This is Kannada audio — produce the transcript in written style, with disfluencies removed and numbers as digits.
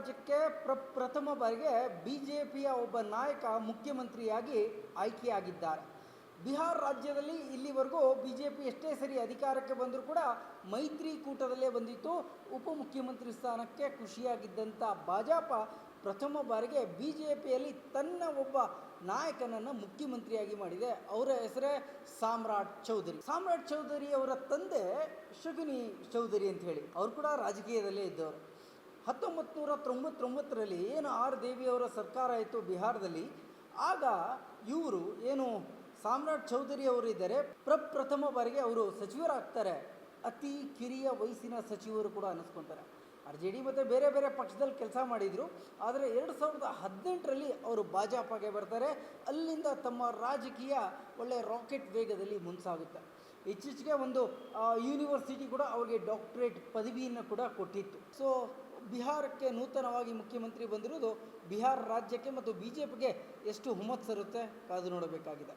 ರಾಜ್ಯಕ್ಕೆ ಪ್ರಥಮ ಬಾರಿಗೆ ಬಿಜೆಪಿಯ ಒಬ್ಬ ನಾಯಕ ಮುಖ್ಯಮಂತ್ರಿಯಾಗಿ ಆಯ್ಕೆಯಾಗಿದ್ದಾರೆ. ಬಿಹಾರ ರಾಜ್ಯದಲ್ಲಿ ಇಲ್ಲಿವರೆಗೂ ಬಿಜೆಪಿ ಎಷ್ಟೇ ಸರಿ ಅಧಿಕಾರಕ್ಕೆ ಬಂದರೂ ಕೂಡ ಮೈತ್ರಿಕೂಟದಲ್ಲೇ ಬಂದಿತ್ತು. ಉಪಮುಖ್ಯಮಂತ್ರಿ ಸ್ಥಾನಕ್ಕೆ ಖುಷಿಯಾಗಿದ್ದಂಥ ಭಾಜಪ ಪ್ರಥಮ ಬಾರಿಗೆ ಬಿಜೆಪಿಯಲ್ಲಿ ತನ್ನ ಒಬ್ಬ ನಾಯಕನನ್ನು ಮುಖ್ಯಮಂತ್ರಿಯಾಗಿ ಮಾಡಿದೆ. ಅವರ ಹೆಸರೇ ಸಾಮ್ರಾಟ್ ಚೌಧರಿ. ಸಾಮ್ರಾಟ್ ಚೌಧರಿ ಅವರ ತಂದೆ ಶಗುನಿ ಚೌಧರಿ ಅಂತ ಹೇಳಿ ಅವರು ಕೂಡ ರಾಜಕೀಯದಲ್ಲೇ ಇದ್ದವರು. 1999ರಲ್ಲಿ ಏನು ಆರ್ ದೇವಿಯವರ ಸರ್ಕಾರ ಆಯಿತು ಬಿಹಾರದಲ್ಲಿ, ಆಗ ಇವರು ಏನು ಸಾಮ್ರಾಟ್ ಚೌಧರಿ ಅವರು ಇದ್ದಾರೆ, ಪ್ರಥಮ ಬಾರಿಗೆ ಅವರು ಸಚಿವರಾಗ್ತಾರೆ. ಅತಿ ಕಿರಿಯ ವಯಸ್ಸಿನ ಸಚಿವರು ಕೂಡ ಅನ್ನಿಸ್ಕೊತಾರೆ. ಆರ್ ಜೆ ಡಿ ಮತ್ತು ಬೇರೆ ಬೇರೆ ಪಕ್ಷದಲ್ಲಿ ಕೆಲಸ ಮಾಡಿದರು. ಆದರೆ 2018ರಲ್ಲಿ ಅವರು ಭಾಜಪಗೆ ಬರ್ತಾರೆ. ಅಲ್ಲಿಂದ ತಮ್ಮ ರಾಜಕೀಯ ಒಳ್ಳೆಯ ರಾಕೆಟ್ ವೇಗದಲ್ಲಿ ಮುಂಸಾಗುತ್ತೆ. ಇತ್ತೀಚೆಗೆ ಒಂದು ಯೂನಿವರ್ಸಿಟಿ ಕೂಡ ಅವರಿಗೆ ಡಾಕ್ಟರೇಟ್ ಪದವಿಯನ್ನು ಕೂಡ ಕೊಟ್ಟಿತ್ತು. ಸೊ ಬಿಹಾರಕ್ಕೆ ನೂತನವಾಗಿ ಮುಖ್ಯಮಂತ್ರಿ ಬಂದಿರುವುದು ಬಿಹಾರ ರಾಜ್ಯಕ್ಕೆ ಮತ್ತು ಬಿ ಜೆ ಪಿಗೆ ಎಷ್ಟು ಹುಮ್ಮಸ್ಸಿರುತ್ತೆ ಕಾದು ನೋಡಬೇಕಾಗಿದೆ.